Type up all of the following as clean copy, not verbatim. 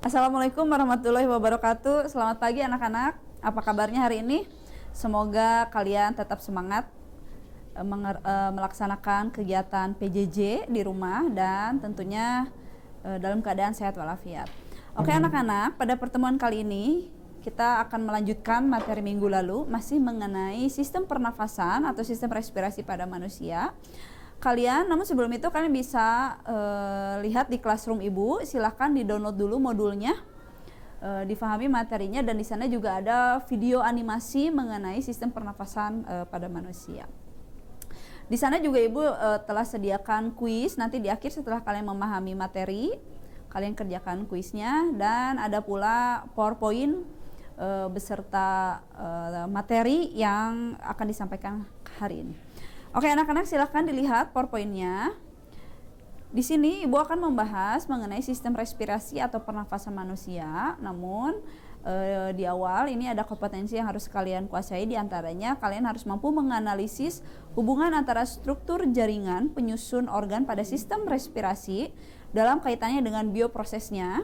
Assalamualaikum warahmatullahi wabarakatuh. Selamat pagi anak-anak. Apa kabarnya hari ini? Semoga kalian tetap semangat melaksanakan kegiatan PJJ di rumah dan tentunya dalam keadaan sehat walafiat. Oke anak-anak, pada pertemuan kali ini kita akan melanjutkan materi minggu lalu masih mengenai sistem pernafasan atau sistem respirasi pada manusia. Namun sebelum itu kalian bisa lihat di Classroom Ibu, silahkan di-download dulu modulnya, difahami materinya, dan di sana juga ada video animasi mengenai sistem pernafasan pada manusia. Di sana juga Ibu telah sediakan kuis, nanti di akhir setelah kalian memahami materi, kalian kerjakan kuisnya, dan ada pula PowerPoint beserta materi yang akan disampaikan hari ini. Oke anak-anak, silahkan dilihat PowerPoint-nya. Di sini Ibu akan membahas mengenai sistem respirasi atau pernafasan manusia. Namun di awal ini ada kompetensi yang harus kalian kuasai, diantaranya kalian harus mampu menganalisis hubungan antara struktur jaringan penyusun organ pada sistem respirasi dalam kaitannya dengan bioprosesnya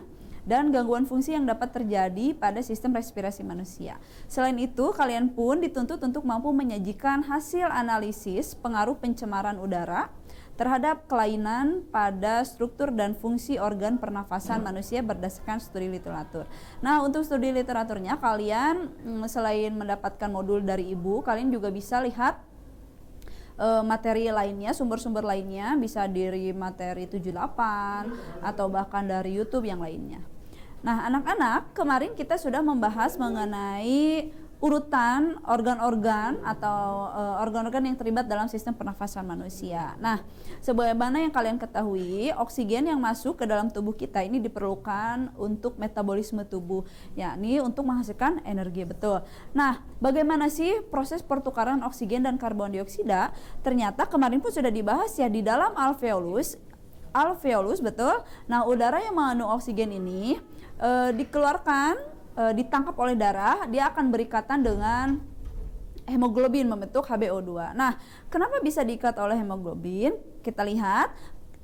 dan gangguan fungsi yang dapat terjadi pada sistem respirasi manusia. Selain itu, kalian pun dituntut untuk mampu menyajikan hasil analisis pengaruh pencemaran udara terhadap kelainan pada struktur dan fungsi organ pernafasan manusia berdasarkan studi literatur. Nah, untuk studi literaturnya kalian selain mendapatkan modul dari Ibu, kalian juga bisa lihat materi lainnya, sumber-sumber lainnya, bisa dari materi 78 atau bahkan dari YouTube yang lainnya. Nah, anak-anak, kemarin kita sudah membahas mengenai urutan organ-organ atau organ-organ yang terlibat dalam sistem pernafasan manusia. Nah, sebagaimana yang kalian ketahui, oksigen yang masuk ke dalam tubuh kita ini diperlukan untuk metabolisme tubuh, yakni untuk menghasilkan energi, betul. Nah, bagaimana sih proses pertukaran oksigen dan karbon dioksida? Ternyata kemarin pun sudah dibahas ya di dalam alveolus, betul. Nah, udara yang mengandung oksigen ini dikeluarkan, ditangkap oleh darah, dia akan berikatan dengan hemoglobin membentuk HbO2. Nah, kenapa bisa diikat oleh hemoglobin? Kita lihat,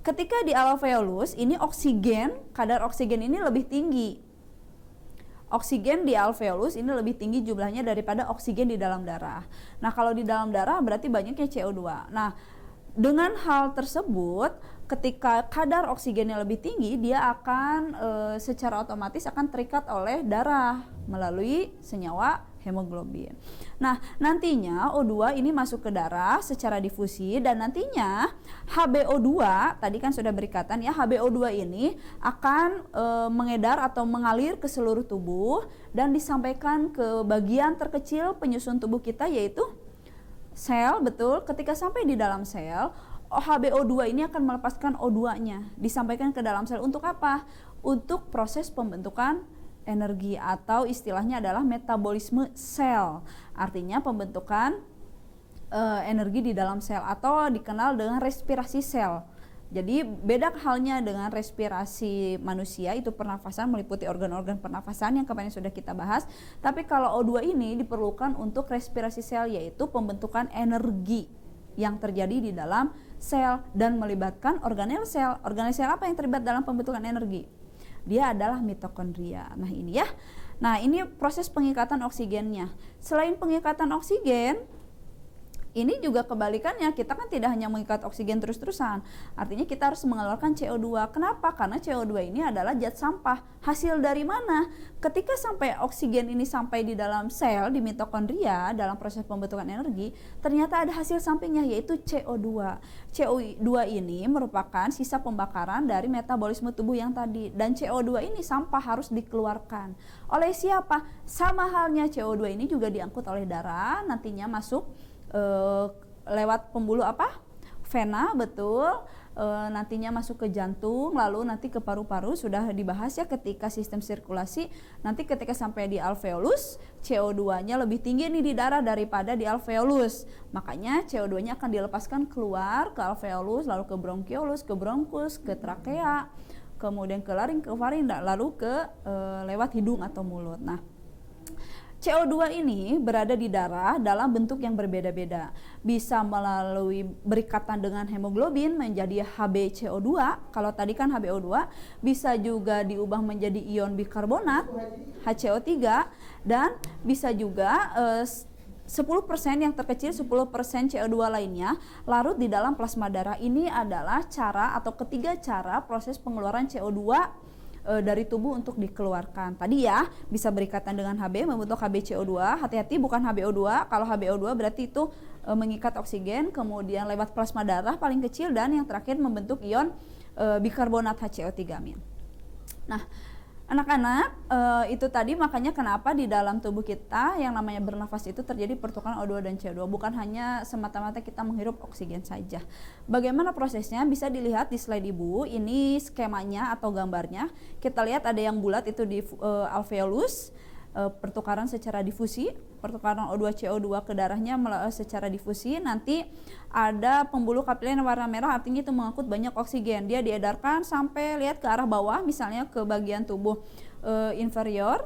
ketika di alveolus ini kadar oksigen ini lebih tinggi. Oksigen di alveolus ini lebih tinggi jumlahnya daripada oksigen di dalam darah. Nah, kalau di dalam darah berarti banyaknya CO2. Nah, dengan hal tersebut, ketika kadar oksigennya lebih tinggi, dia akan secara otomatis akan terikat oleh darah melalui senyawa hemoglobin. Nah, nantinya O2 ini masuk ke darah secara difusi, dan nantinya HbO2, tadi kan sudah berikatan ya, HbO2 ini akan mengedar atau mengalir ke seluruh tubuh dan disampaikan ke bagian terkecil penyusun tubuh kita, yaitu sel, betul. Ketika sampai di dalam sel, HbO2 ini akan melepaskan O2-nya, disampaikan ke dalam sel untuk apa? Untuk proses pembentukan energi, atau istilahnya adalah metabolisme sel. Artinya pembentukan energi di dalam sel, atau dikenal dengan respirasi sel. Jadi beda halnya dengan respirasi manusia, itu pernafasan meliputi organ-organ pernafasan yang kemarin sudah kita bahas. Tapi kalau O2 ini diperlukan untuk respirasi sel, yaitu pembentukan energi yang terjadi di dalam sel dan melibatkan organel sel. Organel sel apa yang terlibat dalam pembentukan energi? Dia adalah mitokondria. Nah, ini ya. Nah, ini proses pengikatan oksigennya. Selain pengikatan oksigen, ini juga kebalikannya, kita kan tidak hanya mengikat oksigen terus-terusan, artinya kita harus mengeluarkan CO2. Kenapa? Karena CO2 ini adalah zat sampah. Hasil dari mana? Ketika sampai oksigen ini sampai di dalam sel, di mitokondria, dalam proses pembentukan energi, ternyata ada hasil sampingnya, yaitu CO2. CO2 ini merupakan sisa pembakaran dari metabolisme tubuh yang tadi, dan CO2 ini sampah, harus dikeluarkan. Oleh siapa? Sama halnya CO2 ini juga diangkut oleh darah, nantinya masuk lewat pembuluh vena, betul. Nantinya masuk ke jantung, lalu nanti ke paru-paru. Sudah dibahas ya ketika sistem sirkulasi. Nanti ketika sampai di alveolus, CO2-nya lebih tinggi nih di darah daripada di alveolus. Makanya CO2-nya akan dilepaskan keluar ke alveolus, lalu ke bronkiolus, ke bronkus, ke trakea, kemudian ke laring, ke faring, lalu ke lewat hidung atau mulut. Nah, CO2 ini berada di darah dalam bentuk yang berbeda-beda. Bisa melalui berikatan dengan hemoglobin menjadi HbCO2, kalau tadi kan HbO2, bisa juga diubah menjadi ion bikarbonat, HCO3, dan bisa juga 10% yang terkecil 10% CO2 lainnya larut di dalam plasma darah. Ini adalah cara atau ketiga cara proses pengeluaran CO2 dari tubuh untuk dikeluarkan. Tadi ya, bisa berikatan dengan Hb membentuk HbCO2. Hati-hati, bukan HbO2. Kalau HbO2 berarti itu mengikat oksigen, kemudian lewat plasma darah paling kecil, dan yang terakhir membentuk ion bikarbonat HCO3-. Nah, anak-anak, itu tadi makanya kenapa di dalam tubuh kita yang namanya bernafas itu terjadi pertukaran O2 dan CO2, bukan hanya semata-mata kita menghirup oksigen saja. Bagaimana prosesnya bisa dilihat di slide Ibu. Ini skemanya atau gambarnya. Kita lihat ada yang bulat itu di alveolus, pertukaran secara difusi, pertukaran O2 CO2 ke darahnya secara difusi. Nanti ada pembuluh kapiler warna merah, artinya itu mengangkut banyak oksigen. Dia diedarkan sampai lihat ke arah bawah, misalnya ke bagian tubuh inferior,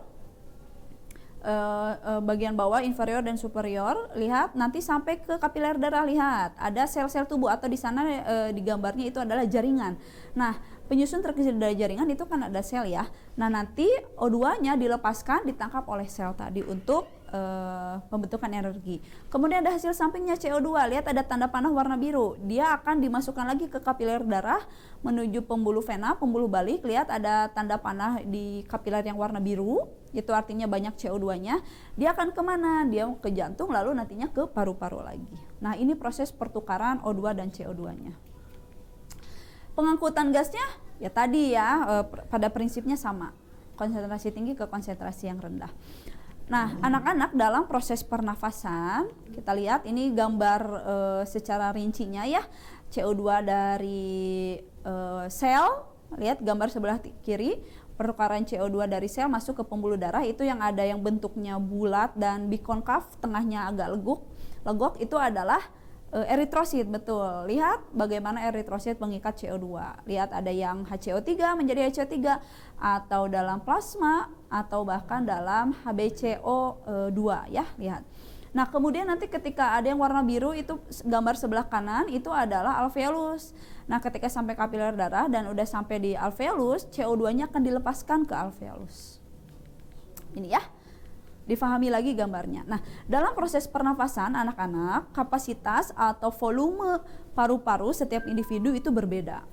bagian bawah inferior dan superior. Lihat nanti sampai ke kapiler darah. Lihat ada sel-sel tubuh, atau di sana di gambarnya itu adalah jaringan. Nah, penyusun terkecil dari jaringan itu kan ada sel ya. Nah, nanti O2-nya dilepaskan, ditangkap oleh sel tadi untuk pembentukan energi. Kemudian ada hasil sampingnya CO2. Lihat ada tanda panah warna biru. Dia akan dimasukkan lagi ke kapiler darah menuju pembuluh vena, pembuluh balik. Lihat ada tanda panah di kapiler yang warna biru. Itu artinya banyak CO2-nya. Dia akan kemana? Dia ke jantung, lalu nantinya ke paru-paru lagi. Nah, ini proses pertukaran O2 dan CO2-nya. Pengangkutan gasnya ya tadi ya, pada prinsipnya sama, konsentrasi tinggi ke konsentrasi yang rendah. Nah, anak-anak, dalam proses pernafasan kita lihat ini gambar secara rincinya ya, CO2 dari sel. Lihat gambar sebelah kiri, pertukaran CO2 dari sel masuk ke pembuluh darah. Itu yang ada yang bentuknya bulat dan bikonkav, tengahnya agak legok, itu adalah eritrosit. Betul, lihat bagaimana eritrosit mengikat CO2. Lihat ada yang HCO3 menjadi HCO3, atau dalam plasma, atau bahkan dalam HbCO2 ya, lihat. Nah, kemudian nanti ketika ada yang warna biru, itu gambar sebelah kanan, itu adalah alveolus. Nah, ketika sampai kapiler darah dan udah sampai di alveolus, CO2-nya akan dilepaskan ke alveolus. Ini ya, difahami lagi gambarnya. Nah, dalam proses pernafasan anak-anak, kapasitas atau volume paru-paru setiap individu itu berbeda.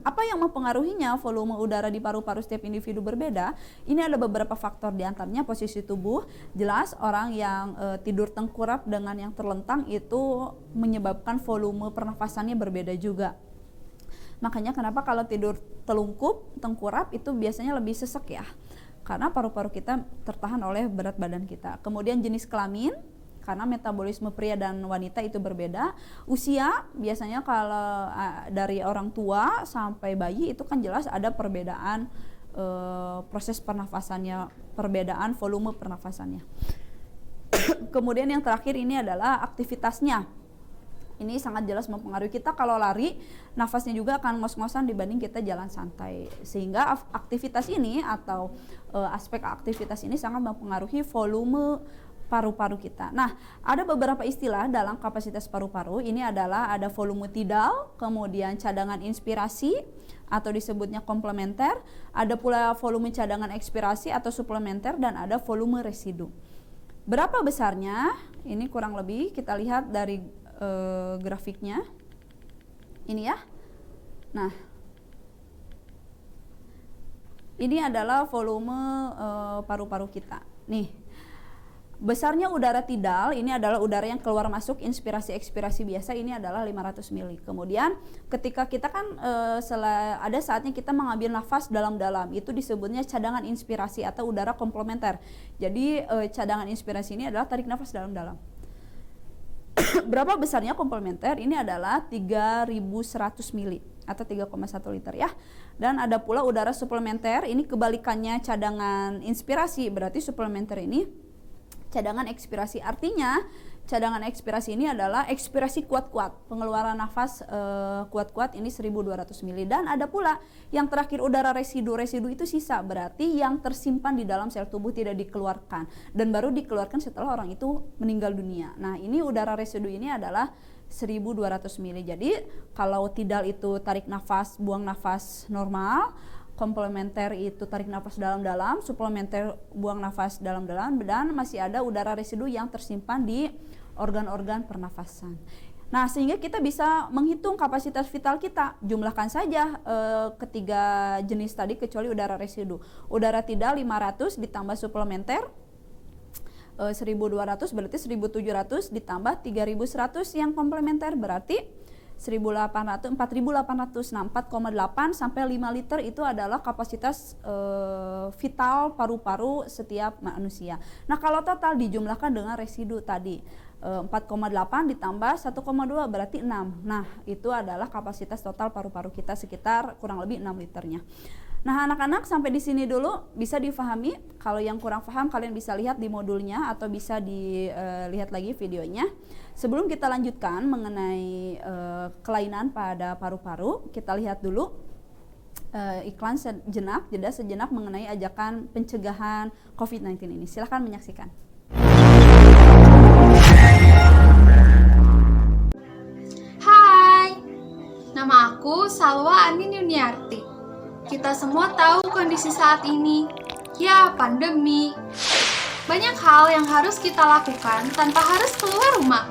Apa yang mempengaruhinya volume udara di paru-paru setiap individu berbeda? Ini ada beberapa faktor, diantaranya posisi tubuh. Jelas orang yang tidur tengkurap dengan yang terlentang itu menyebabkan volume pernafasannya berbeda juga. Makanya kenapa kalau tidur telungkup, tengkurap itu biasanya lebih sesek ya, karena paru-paru kita tertahan oleh berat badan kita. Kemudian jenis kelamin, karena metabolisme pria dan wanita itu berbeda. Usia, biasanya kalau dari orang tua sampai bayi itu kan jelas ada perbedaan proses pernafasannya, perbedaan volume pernafasannya. Kemudian yang terakhir ini adalah aktivitasnya. Ini sangat jelas mempengaruhi kita. Kalau lari, nafasnya juga akan ngos-ngosan dibanding kita jalan santai. Sehingga aktivitas ini atau aspek aktivitas ini sangat mempengaruhi volume paru-paru kita. Nah, ada beberapa istilah dalam kapasitas paru-paru. Ini adalah ada volume tidal, kemudian cadangan inspirasi atau disebutnya komplementer, ada pula volume cadangan ekspirasi atau suplementer, dan ada volume residu. Berapa besarnya? Ini kurang lebih kita lihat dari grafiknya. Ini ya. Nah, ini adalah volume paru-paru kita. Nih, besarnya udara tidal, ini adalah udara yang keluar masuk inspirasi ekspirasi biasa, ini adalah 500 ml. Kemudian ketika kita kan ada saatnya kita mengambil nafas dalam-dalam, itu disebutnya cadangan inspirasi atau udara komplementer. Jadi cadangan inspirasi ini adalah tarik nafas dalam-dalam. Berapa besarnya komplementer? Ini adalah 3100 ml atau 3,1 liter ya. Dan ada pula udara suplementer, ini kebalikannya cadangan inspirasi, berarti suplementer ini cadangan ekspirasi. Artinya cadangan ekspirasi ini adalah ekspirasi kuat-kuat, pengeluaran nafas kuat-kuat ini 1200 mili. Dan ada pula yang terakhir udara residu itu sisa, berarti yang tersimpan di dalam sel tubuh tidak dikeluarkan dan baru dikeluarkan setelah orang itu meninggal dunia. Nah, ini udara residu ini adalah 1200 mili. Jadi kalau tidal itu tarik nafas, buang nafas normal, komplementer itu tarik nafas dalam-dalam, suplementer buang nafas dalam-dalam, dan masih ada udara residu yang tersimpan di organ-organ pernafasan. Nah, sehingga kita bisa menghitung kapasitas vital kita. Jumlahkan saja ketiga jenis tadi kecuali udara residu. Udara tidal 500 ditambah suplementer 1200 berarti 1700 ditambah 3100 yang komplementer berarti 4800. Nah, 4,8 sampai 5 liter itu adalah kapasitas vital paru-paru setiap manusia. Nah, kalau total dijumlahkan dengan residu tadi 4,8 ditambah 1,2 berarti 6. Nah, itu adalah kapasitas total paru-paru kita sekitar kurang lebih 6 liternya. Nah, anak-anak sampai di sini dulu bisa difahami. Kalau yang kurang paham kalian bisa lihat di modulnya atau bisa dilihat lagi videonya. Sebelum kita lanjutkan mengenai kelainan pada paru-paru, kita lihat dulu iklan jeda sejenak mengenai ajakan pencegahan COVID-19 ini. Silahkan menyaksikan. Hai, nama aku Salwa Anin Yuniarti. Kita semua tahu kondisi saat ini, ya pandemi. Banyak hal yang harus kita lakukan tanpa harus keluar rumah.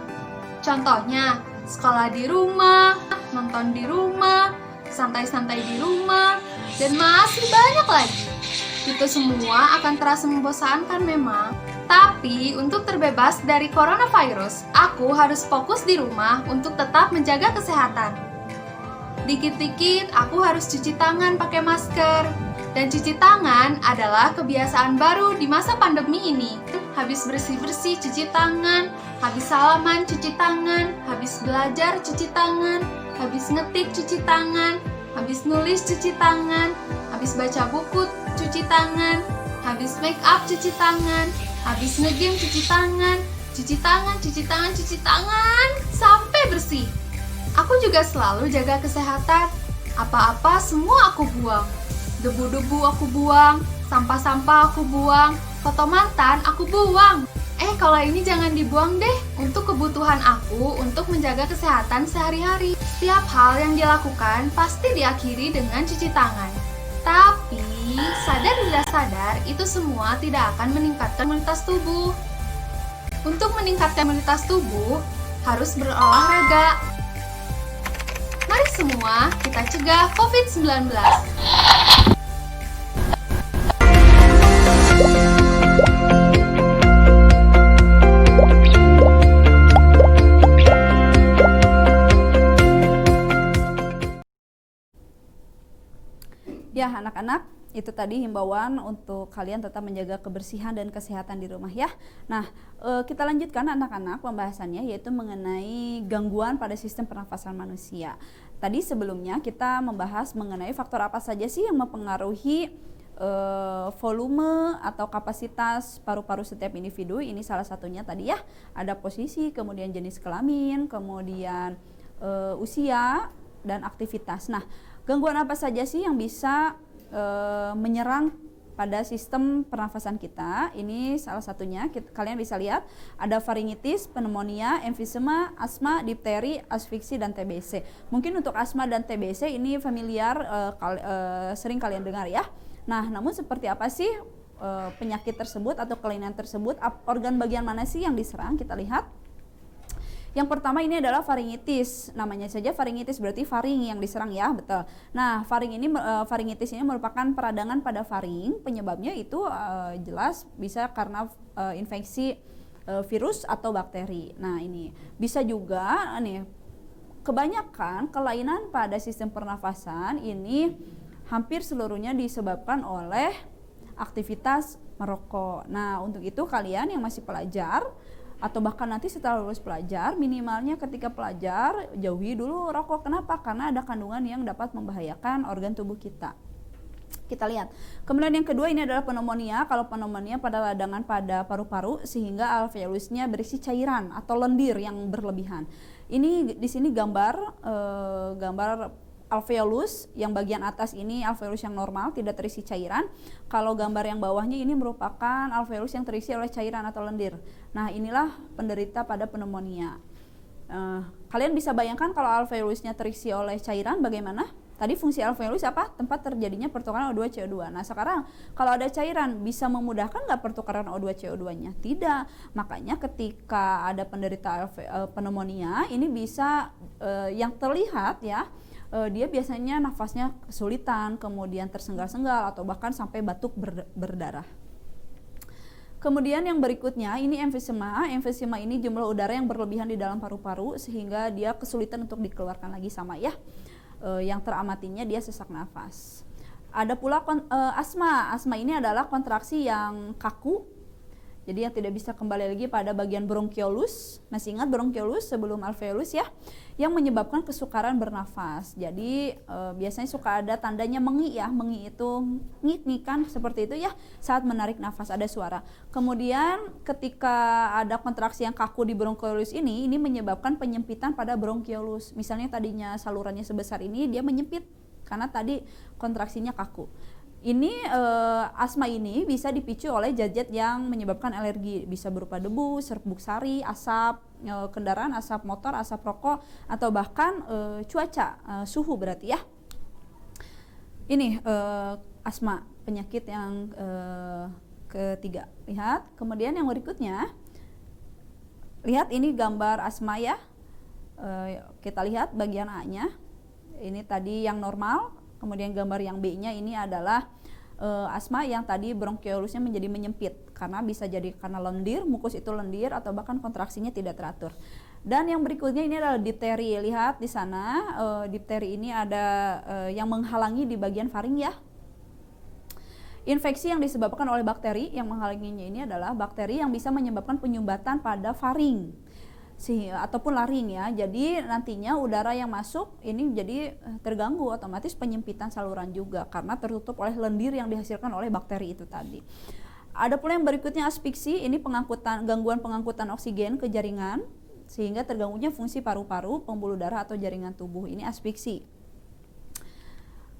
Contohnya, sekolah di rumah, nonton di rumah, santai-santai di rumah, dan masih banyak lagi. Itu semua akan terasa membosankan memang. Tapi untuk terbebas dari coronavirus, aku harus fokus di rumah untuk tetap menjaga kesehatan. Dikit-dikit aku harus cuci tangan pakai masker. Dan cuci tangan adalah kebiasaan baru di masa pandemi ini. Habis bersih-bersih cuci tangan, habis salaman cuci tangan, habis belajar cuci tangan, habis ngetik cuci tangan, habis nulis cuci tangan, habis baca buku cuci tangan, habis make up cuci tangan, habis nge-game cuci tangan, cuci tangan, cuci tangan, cuci tangan, sampai bersih. Aku juga selalu jaga kesehatan. Apa-apa semua aku buang. Debu-debu aku buang, sampah-sampah aku buang, foto mantan aku buang. Kalau ini jangan dibuang deh, untuk kebutuhan aku untuk menjaga kesehatan sehari-hari. Setiap hal yang dilakukan pasti diakhiri dengan cuci tangan. Tapi, sadar tidak sadar, itu semua tidak akan meningkatkan imunitas tubuh. Untuk meningkatkan imunitas tubuh, harus berolahraga. Mari semua kita cegah COVID-19. Ya, anak-anak, itu tadi himbauan untuk kalian tetap menjaga kebersihan dan kesehatan di rumah ya. Nah, kita lanjutkan anak-anak pembahasannya, yaitu mengenai gangguan pada sistem pernafasan manusia. Tadi sebelumnya kita membahas mengenai faktor apa saja sih yang mempengaruhi volume atau kapasitas paru-paru setiap individu. Ini salah satunya tadi ya, ada posisi, kemudian jenis kelamin, kemudian usia dan aktivitas. Nah, gangguan apa saja sih yang bisa menyerang pada sistem pernafasan kita? Ini salah satunya, kalian bisa lihat ada faringitis, pneumonia, emfisema, asma, difteri, asfiksi, dan TBC. Mungkin untuk asma dan TBC ini familiar, sering kalian dengar ya. Nah, namun seperti apa sih penyakit tersebut atau kelainan tersebut? Organ bagian mana sih yang diserang? Kita lihat. Yang pertama ini adalah faringitis. Namanya saja faringitis berarti faring yang diserang ya, betul. Nah, faringitis ini merupakan peradangan pada faring. Penyebabnya itu jelas bisa karena infeksi virus atau bakteri. Nah, ini bisa juga nih, kebanyakan kelainan pada sistem pernafasan ini hampir seluruhnya disebabkan oleh aktivitas merokok. Nah, untuk itu kalian yang masih pelajar atau bahkan nanti setelah lulus pelajar, minimalnya ketika pelajar jauhi dulu rokok. Kenapa? Karena ada kandungan yang dapat membahayakan organ tubuh kita. Kita lihat. Kemudian yang kedua ini adalah pneumonia. Kalau pneumonia pada radangan pada paru-paru sehingga alveolusnya berisi cairan atau lendir yang berlebihan. Ini di sini gambar alveolus yang bagian atas ini alveolus yang normal tidak terisi cairan. Kalau gambar yang bawahnya ini merupakan alveolus yang terisi oleh cairan atau lendir. Nah, inilah penderita pada pneumonia. Kalian bisa bayangkan kalau alveolusnya terisi oleh cairan bagaimana? Tadi fungsi alveolus apa? Tempat terjadinya pertukaran O2 CO2. Nah, sekarang kalau ada cairan bisa memudahkan nggak pertukaran O2 CO2-nya? Tidak. Makanya ketika ada penderita pneumonia ini bisa yang terlihat ya, dia biasanya nafasnya kesulitan, kemudian tersengal-sengal atau bahkan sampai batuk berdarah. Kemudian yang berikutnya ini emfisema. Emfisema ini jumlah udara yang berlebihan di dalam paru-paru sehingga dia kesulitan untuk dikeluarkan lagi, sama ya. Yang teramatinya dia sesak nafas. Ada pula asma. Asma ini adalah kontraksi yang kaku, jadi yang tidak bisa kembali lagi pada bagian bronkiolus. Masih ingat bronkiolus sebelum alveolus ya, yang menyebabkan kesukaran bernafas. Jadi biasanya suka ada tandanya mengi ya, mengi itu ngik-ngikan seperti itu ya saat menarik nafas, ada suara. Kemudian ketika ada kontraksi yang kaku di bronkiolus ini menyebabkan penyempitan pada bronkiolus. Misalnya tadinya salurannya sebesar ini, dia menyempit karena tadi kontraksinya kaku. Ini asma ini bisa dipicu oleh zat-zat yang menyebabkan alergi, bisa berupa debu, serbuk sari, asap kendaraan, asap motor, asap rokok, atau bahkan cuaca, suhu berarti ya. Ini asma, penyakit yang ketiga. Lihat, kemudian yang berikutnya, lihat ini gambar asma ya. Kita lihat bagian A-nya, ini tadi yang normal. Kemudian gambar yang B-nya ini adalah asma yang tadi bronchiolusnya menjadi menyempit karena bisa jadi karena lendir, mukus itu lendir atau bahkan kontraksinya tidak teratur. Dan yang berikutnya ini adalah difteri. Lihat di sana difteri ini ada yang menghalangi di bagian faring ya. Infeksi yang disebabkan oleh bakteri, yang menghalanginya ini adalah bakteri yang bisa menyebabkan penyumbatan pada faring ataupun laring ya. Jadi nantinya udara yang masuk ini jadi terganggu, otomatis penyempitan saluran juga karena tertutup oleh lendir yang dihasilkan oleh bakteri itu tadi. Ada pula yang berikutnya asfiksi, ini gangguan pengangkutan oksigen ke jaringan sehingga terganggunya fungsi paru-paru, pembuluh darah atau jaringan tubuh. Ini asfiksi.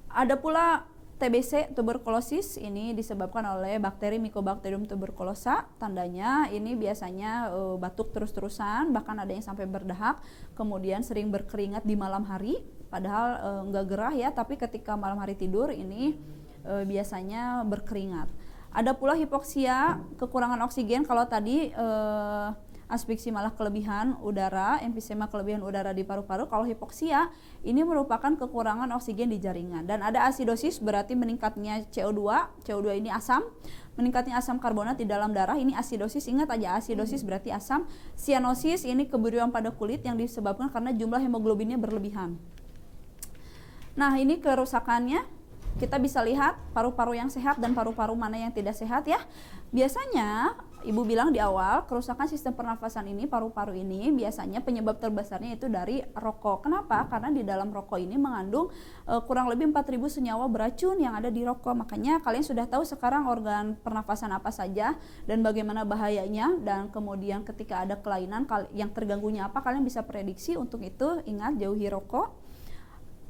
Ada pula TBC, tuberkulosis, ini disebabkan oleh bakteri Mycobacterium tuberculosa. Tandanya ini biasanya batuk terus-terusan, bahkan ada yang sampai berdahak, kemudian sering berkeringat di malam hari, padahal enggak gerah ya, tapi ketika malam hari tidur ini biasanya berkeringat. Ada pula hipoksia, kekurangan oksigen. Kalau tadi asfiksi malah kelebihan udara, emfisema kelebihan udara di paru-paru. Kalau hipoksia ini merupakan kekurangan oksigen di jaringan. Dan ada asidosis, berarti meningkatnya CO2. CO2 ini asam, meningkatnya asam karbonat di dalam darah, ini asidosis. Ingat aja, asidosis berarti asam. Sianosis ini kebiruan pada kulit yang disebabkan karena jumlah hemoglobinnya berlebihan. Nah, ini kerusakannya. Kita bisa lihat paru-paru yang sehat dan paru-paru mana yang tidak sehat ya. Biasanya Ibu bilang di awal, kerusakan sistem pernafasan ini, paru-paru ini biasanya penyebab terbesarnya itu dari rokok. Kenapa? Karena di dalam rokok ini mengandung kurang lebih 4.000 senyawa beracun yang ada di rokok. Makanya kalian sudah tahu sekarang organ pernafasan apa saja dan bagaimana bahayanya, dan kemudian ketika ada kelainan yang terganggunya apa, kalian bisa prediksi. Untuk itu ingat, jauhi rokok.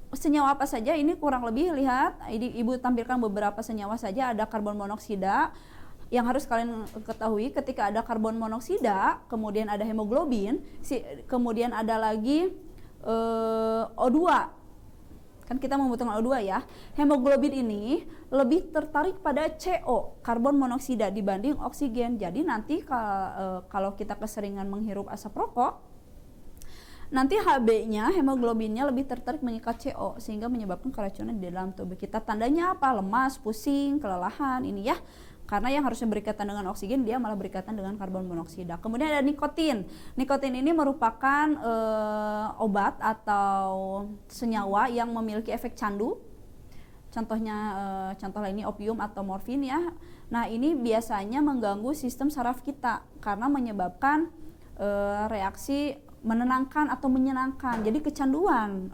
Senyawa apa saja ini kurang lebih, lihat Ibu tampilkan beberapa senyawa saja. Ada karbon monoksida. Yang harus kalian ketahui, ketika ada karbon monoksida, kemudian ada hemoglobin, kemudian ada lagi O2. Kan kita membutuhkan O2 ya. Hemoglobin ini lebih tertarik pada CO, karbon monoksida, dibanding oksigen. Jadi nanti kalau kita keseringan menghirup asap rokok, nanti Hb-nya, hemoglobinnya lebih tertarik mengikat CO sehingga menyebabkan keracunan di dalam tubuh kita. Tandanya apa? Lemas, pusing, kelelahan, ini ya. Karena yang harusnya berikatan dengan oksigen, dia malah berikatan dengan karbon monoksida. Kemudian ada nikotin. Nikotin ini merupakan obat atau senyawa yang memiliki efek candu. Contoh lainnya opium atau morfin ya. Nah, ini biasanya mengganggu sistem saraf kita karena menyebabkan reaksi menenangkan atau menyenangkan. Jadi kecanduan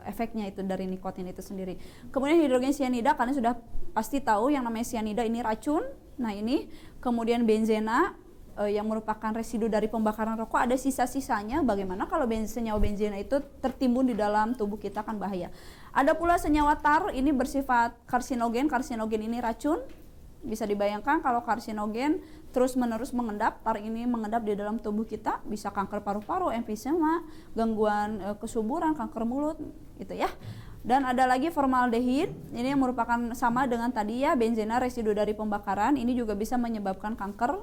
efeknya itu dari nikotin itu sendiri. Kemudian hidrogen cyanida, kalian sudah pasti tahu yang namanya cyanida ini racun. Nah ini, kemudian benzena yang merupakan residu dari pembakaran rokok, ada sisa-sisanya. Bagaimana kalau senyawa benzena itu tertimbun di dalam tubuh kita, kan bahaya. Ada pula senyawa tar, ini bersifat karsinogen. Karsinogen ini racun. Bisa dibayangkan kalau karsinogen terus-menerus mengendap, tar ini mengendap di dalam tubuh kita, bisa kanker paru-paru, emfisema, gangguan kesuburan, kanker mulut, gitu ya. Dan ada lagi formaldehid, ini yang merupakan sama dengan tadi ya, benzena residu dari pembakaran, ini juga bisa menyebabkan kanker.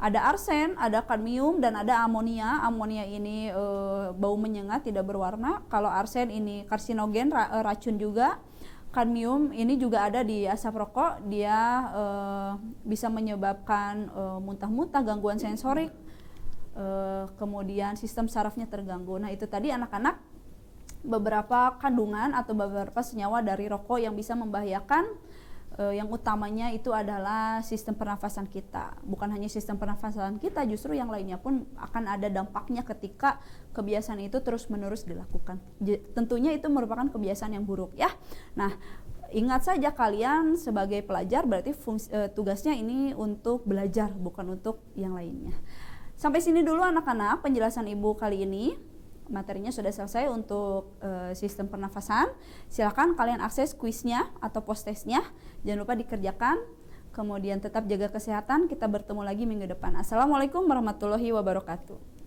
Ada arsen, ada kadmium, dan ada amonia. Amonia ini bau menyengat, tidak berwarna. Kalau arsen ini karsinogen, racun juga. Kadmium ini juga ada di asap rokok, dia bisa menyebabkan muntah-muntah, gangguan sensorik, kemudian sistem sarafnya terganggu. Nah itu tadi anak-anak beberapa kandungan atau beberapa senyawa dari rokok yang bisa membahayakan. Yang utamanya itu adalah sistem pernafasan kita. Bukan hanya sistem pernafasan kita, justru yang lainnya pun akan ada dampaknya ketika kebiasaan itu terus-menerus dilakukan. Tentunya itu merupakan kebiasaan yang buruk ya. Nah, ingat saja kalian sebagai pelajar berarti tugasnya ini untuk belajar, bukan untuk yang lainnya. Sampai sini dulu anak-anak penjelasan Ibu kali ini. Materinya sudah selesai untuk sistem pernafasan. Silakan kalian akses kuisnya atau post-testnya. Jangan lupa dikerjakan. Kemudian tetap jaga kesehatan. Kita bertemu lagi minggu depan. Assalamualaikum warahmatullahi wabarakatuh.